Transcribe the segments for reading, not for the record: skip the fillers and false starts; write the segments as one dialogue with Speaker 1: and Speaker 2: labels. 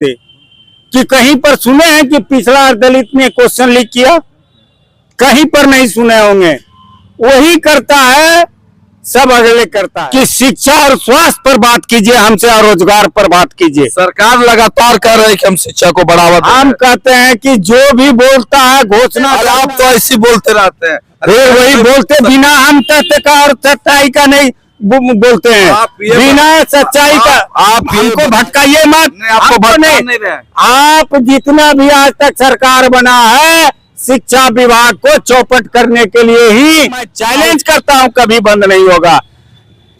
Speaker 1: कि कहीं पर सुने हैं कि पिछड़ा और दलित ने क्वेश्चन लीक किया? कहीं पर नहीं सुने होंगे। वही करता है, सब अगले करता है। कि शिक्षा और स्वास्थ्य पर बात कीजिए हमसे और रोजगार पर बात कीजिए।
Speaker 2: सरकार लगातार कह रही है कि हम शिक्षा को बढ़ावा दें।
Speaker 1: हम कहते हैं कि जो भी बोलता है घोषणा,
Speaker 2: आप तो ऐसे बोलते रहते हैं,
Speaker 1: फिर वही बोलते बिना हम तथ्य का और सच्चाई का नहीं बोलते हैं। बिना सच्चाई का आप हमको भटकाइए मत।
Speaker 2: आपको
Speaker 1: हमको
Speaker 2: नहीं रहे।
Speaker 1: आप जितना भी आज तक सरकार बना है शिक्षा विभाग को चौपट करने के लिए ही मैं चैलेंज करता हूं, कभी बंद नहीं होगा।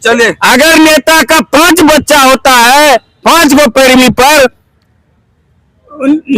Speaker 2: चलिए,
Speaker 1: अगर नेता का 5 बच्चा होता है 5 गो पैरवी पर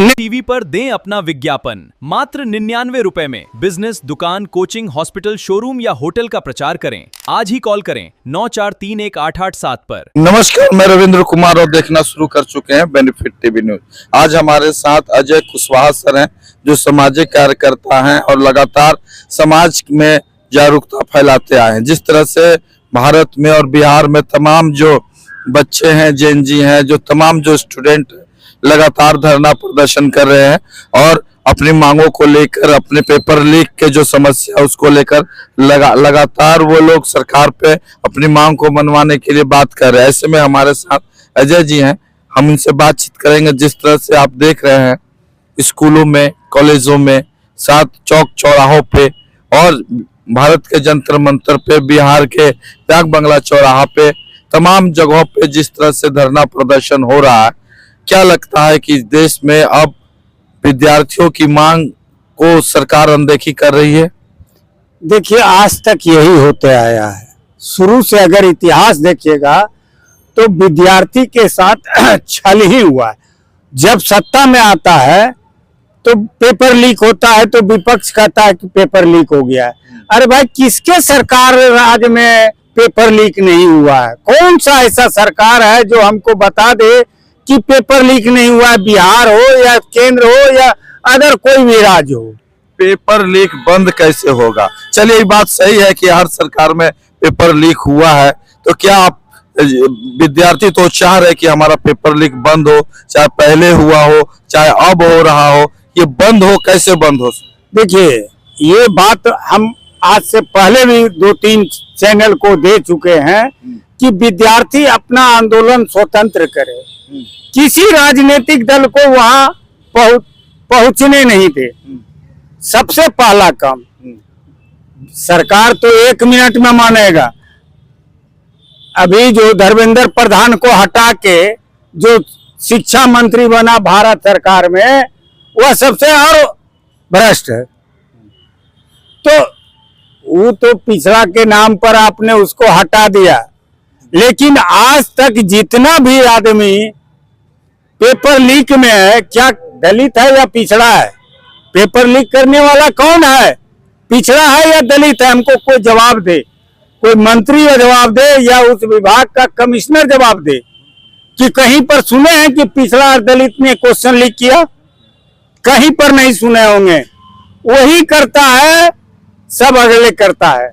Speaker 3: टीवी पर दें अपना विज्ञापन मात्र 99 रुपए में। बिजनेस, दुकान, कोचिंग, हॉस्पिटल, शोरूम या होटल का प्रचार करें। आज ही कॉल करें 94318887 पर।
Speaker 2: नमस्कार, मैं रविंद्र कुमार और देखना शुरू कर चुके हैं बेनिफिट टीवी न्यूज। आज हमारे साथ अजय कुशवाहा सर हैं, जो सामाजिक कार्यकर्ता हैं और लगातार समाज में जागरूकता फैलाते आए हैं। जिस तरह से भारत में और बिहार में तमाम जो बच्चे हैं, जेएनजी हैं, जो तमाम जो स्टूडेंट लगातार धरना प्रदर्शन कर रहे हैं और अपनी मांगों को लेकर, अपने पेपर लीक के जो समस्या उसको लेकर लगातार वो लोग सरकार पे अपनी मांग को मनवाने के लिए बात कर रहे हैं। ऐसे में हमारे साथ अजय जी हैं, हम इनसे बातचीत करेंगे। जिस तरह से आप देख रहे हैं स्कूलों में, कॉलेजों में, साथ चौक चौराहों पे और भारत के जंतर मंतर पे, बिहार के डाक बंगला चौराहा पे, तमाम जगहों पे जिस तरह से धरना प्रदर्शन हो रहा है, क्या लगता है कि देश में अब विद्यार्थियों की मांग को सरकार अनदेखी कर रही है?
Speaker 1: देखिए, आज तक यही होते आया है। शुरू से अगर इतिहास देखिएगा तो विद्यार्थी के साथ छल ही हुआ है। जब सत्ता में आता है तो पेपर लीक होता है तो विपक्ष कहता है कि पेपर लीक हो गया है। अरे भाई, किसके सरकार राज में पेपर लीक नहीं हुआ है? कौन सा ऐसा सरकार है जो हमको बता दे कि पेपर लीक नहीं हुआ है? बिहार हो या केंद्र हो या अदर कोई भी राज्य हो।
Speaker 2: पेपर लीक बंद कैसे होगा? चलिए, ये बात सही है कि हर सरकार में पेपर लीक हुआ है, तो क्या आप विद्यार्थी तो चाह रहे कि हमारा पेपर लीक बंद हो, चाहे पहले हुआ हो चाहे अब हो रहा हो, ये बंद हो, कैसे बंद हो?
Speaker 1: देखिए, ये बात हम आज से पहले भी 2-3 चैनल को दे चुके हैं कि विद्यार्थी अपना आंदोलन स्वतंत्र करे, किसी राजनीतिक दल को वहां पहुंचने नहीं दे। सबसे पहला काम, सरकार तो 1 मिनट में मानेगा। अभी जो धर्मेंद्र प्रधान को हटा के जो शिक्षा मंत्री बना भारत सरकार में, वह सबसे और भ्रष्ट है। तो वो तो पिछड़ा के नाम पर आपने उसको हटा दिया, लेकिन आज तक जितना भी आदमी पेपर लीक में है, क्या दलित है या पिछड़ा है? पेपर लीक करने वाला कौन है? पिछड़ा है या दलित है? हमको कोई जवाब दे, कोई मंत्री जवाब दे या उस विभाग का कमिश्नर जवाब दे कि कहीं पर सुने हैं कि पिछड़ा और दलित ने क्वेश्चन लीक किया? कहीं पर नहीं सुने होंगे। वही करता है, सब अगले करता है।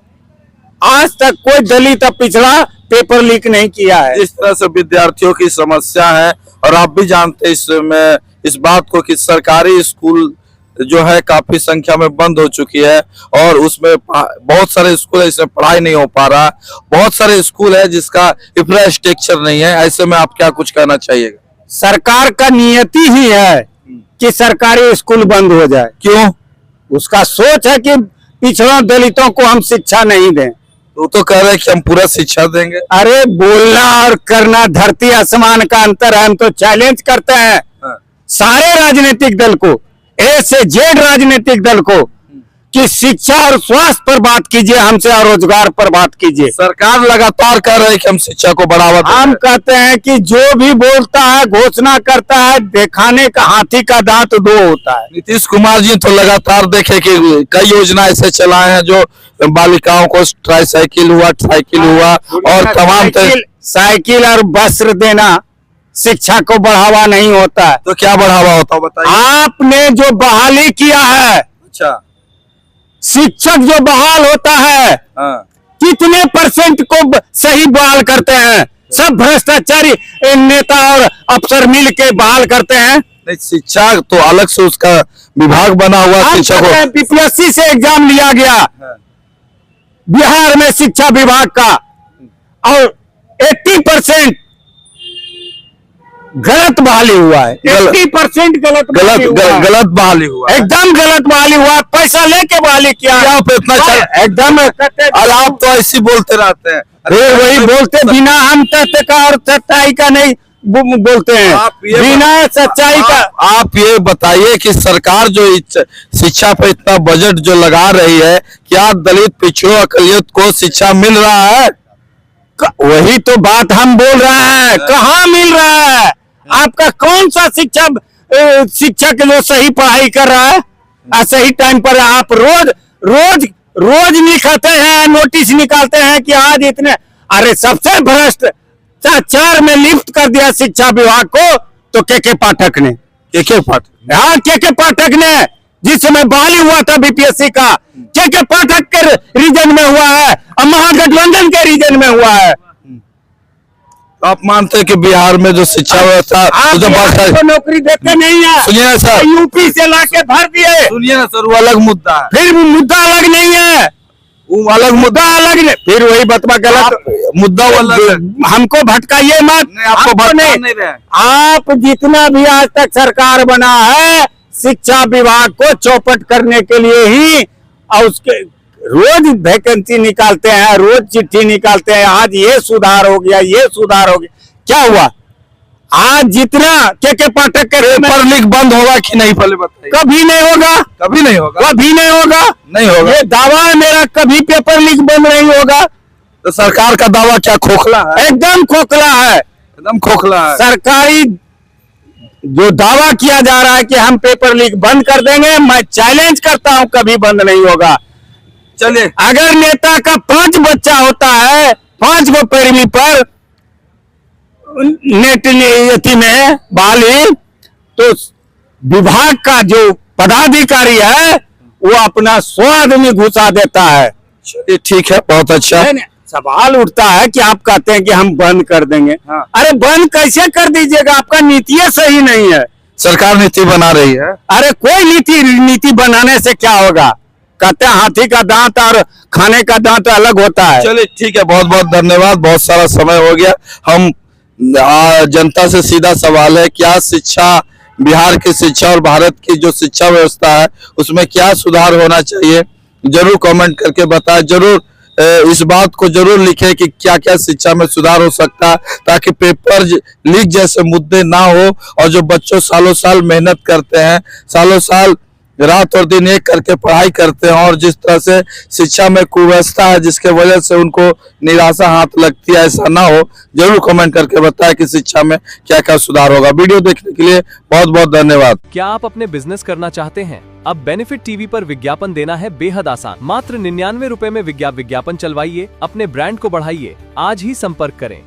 Speaker 1: आज तक कोई दलित और पिछड़ा पेपर लीक नहीं किया है।
Speaker 2: जिस तरह से विद्यार्थियों की समस्या है, और आप भी जानते हैं इसमें इस बात को कि सरकारी स्कूल जो है काफी संख्या में बंद हो चुकी है और उसमें बहुत सारे स्कूल है इसमें पढ़ाई नहीं हो पा रहा। बहुत सारे स्कूल है जिसका इंफ्रास्ट्रक्चर नहीं है। ऐसे में आप क्या कुछ कहना चाहिएगा?
Speaker 1: सरकार का नियति ही है कि सरकारी स्कूल बंद हो जाए।
Speaker 2: क्यों?
Speaker 1: उसका सोच है कि पिछड़ा दलितों को हम शिक्षा नहीं दें।
Speaker 2: तो कह रहे हैं कि हम पूरा शिक्षा देंगे।
Speaker 1: अरे, बोलना और करना धरती आसमान का अंतर है। हम तो चैलेंज करते हैं सारे राजनीतिक दल को, ए से जेड राजनीतिक दल को, कि शिक्षा और स्वास्थ्य पर बात कीजिए हमसे और रोजगार पर बात कीजिए।
Speaker 2: सरकार लगातार कह रही है कि हम शिक्षा को बढ़ावा दें।
Speaker 1: हम कहते हैं कि जो भी बोलता है, घोषणा करता है, दिखाने का हाथी का दांत 2 होता है।
Speaker 2: नीतीश कुमार जी तो लगातार देखे कि कई योजना ऐसे चलाए हैं जो बालिकाओं को ट्राईसाइकिल हुआ, साइकिल हुआ और तमाम
Speaker 1: साइकिल और वस्त्र देना शिक्षा को बढ़ावा नहीं होता है।
Speaker 2: तो क्या बढ़ावा होता है बताइए?
Speaker 1: आपने जो बहाली किया है,
Speaker 2: अच्छा,
Speaker 1: शिक्षक जो बहाल होता है, कितने % को सही बहाल करते हैं? सब भ्रष्टाचारी नेता और अफसर मिल के बहाल करते हैं।
Speaker 2: नहीं, शिक्षा तो अलग से उसका विभाग बना हुआ शिक्षा को।
Speaker 1: बीपीएससी से एग्जाम लिया गया बिहार में शिक्षा विभाग का, और 80% गलत बहाली हुआ है। 80% गलत
Speaker 2: गलत बहाली हुआ है।
Speaker 1: एकदम गलत बहाली हुआ है। पैसा लेके बहाली किया है।
Speaker 2: आप इतना
Speaker 1: एकदम।
Speaker 2: और आप तो ऐसे बोलते रहते हैं।
Speaker 1: फिर वही बोलते बिना हम तथ्य का और सच्चाई का नहीं बोलते हैं, बिना सच्चाई का।
Speaker 2: आप ये बताइए कि सरकार जो शिक्षा पे इतना बजट जो लगा रही है, क्या दलित पिछड़ों अकलियत को शिक्षा मिल रहा है?
Speaker 1: वही तो बात हम बोल रहे हैं, कहाँ मिल रहा है? आपका कौन सा शिक्षक जो सही पढ़ाई कर रहा है और सही टाइम पर? आप रोज निकालते हैं, नोटिस निकालते हैं कि आज इतने, अरे सबसे भ्रष्टाचार में लिप्त कर दिया शिक्षा विभाग को तो के पाठक ने। हाँ, के पाठक ने, जिस समय बहाली हुआ था बीपीएससी का, के पाठक के रीजन में हुआ है और महागठबंधन के रीजन में हुआ है।
Speaker 2: आप मानते हैं कि बिहार में जो शिक्षा व्यवस्था
Speaker 1: तो नौकरी देते नहीं है?
Speaker 2: सुनिए ना सर,
Speaker 1: यूपी से लाके भर दिए।
Speaker 2: सुनिए ना सर, वो अलग मुद्दा है।
Speaker 1: फिर मुद्दा अलग नहीं है,
Speaker 2: वो अलग मुद्दा
Speaker 1: अलग नहीं। फिर वही बतवा गलत
Speaker 2: मुद्दा अलग है।
Speaker 1: हमको भटकाइए मत।
Speaker 2: आपको भटका नहीं रहे।
Speaker 1: आप जितना भी आज तक सरकार बना है शिक्षा विभाग को चौपट करने के लिए ही, और उसके रोज वैकेंसी निकालते हैं, रोज चिट्ठी निकालते हैं, आज ये सुधार हो गया, ये सुधार हो गया। क्या हुआ? आज जितना के पाठक के
Speaker 2: पेपर लीक बंद होगा कि नहीं, पहले बताइए।
Speaker 1: कभी नहीं होगा,
Speaker 2: कभी नहीं होगा,
Speaker 1: कभी नहीं होगा,
Speaker 2: नहीं होगा।
Speaker 1: ये दावा है मेरा, कभी पेपर लीक बंद नहीं होगा।
Speaker 2: तो सरकार का दावा क्या खोखला है?
Speaker 1: एकदम खोखला है,
Speaker 2: एकदम खोखला है।
Speaker 1: सरकारी जो दावा किया जा रहा है कि हम पेपर लीक बंद कर देंगे, मैं चैलेंज करता हूं कभी बंद नहीं होगा।
Speaker 2: चलिए,
Speaker 1: अगर नेता का 5 बच्चा होता है, 5 गो पैरवी पर नेट में बहाली, तो विभाग का जो पदाधिकारी है वो अपना 100 आदमी घुसा देता है।
Speaker 2: चलिए ठीक है, बहुत अच्छा।
Speaker 1: सवाल उठता है कि आप कहते हैं कि हम बंद कर देंगे।
Speaker 2: हाँ।
Speaker 1: अरे बंद कैसे कर दीजिएगा? आपका नीति सही नहीं है।
Speaker 2: सरकार नीति बना रही है।
Speaker 1: अरे कोई नीति बनाने से क्या होगा? कहते हैं हाथी का दांत और खाने का दांत अलग होता है।
Speaker 2: चलिए ठीक है, बहुत बहुत धन्यवाद। बहुत सारा समय हो गया। हम जनता से सीधा सवाल है, क्या शिक्षा, बिहार की शिक्षा और भारत की जो शिक्षा व्यवस्था है उसमें क्या सुधार होना चाहिए? जरूर कमेंट करके बताएं। जरूर इस बात को जरूर लिखें कि क्या क्या शिक्षा में सुधार हो सकता है, ताकि पेपर लीक जैसे मुद्दे ना हो, और जो बच्चों सालों साल मेहनत करते हैं, सालों साल रात और दिन एक करके पढ़ाई करते हैं, और जिस तरह से शिक्षा में कुव्यवस्था है जिसके वजह से उनको निराशा हाथ लगती है, ऐसा ना हो। जरूर कमेंट करके बताएं कि शिक्षा में क्या क्या सुधार होगा। वीडियो देखने के लिए बहुत बहुत धन्यवाद।
Speaker 3: क्या आप अपने बिजनेस करना चाहते हैं? अब बेनिफिट टीवी पर विज्ञापन देना है बेहद आसान। मात्र 99 रुपए में विज्ञापन चलवाइए, अपने ब्रांड को बढ़ाइए। आज ही संपर्क करें।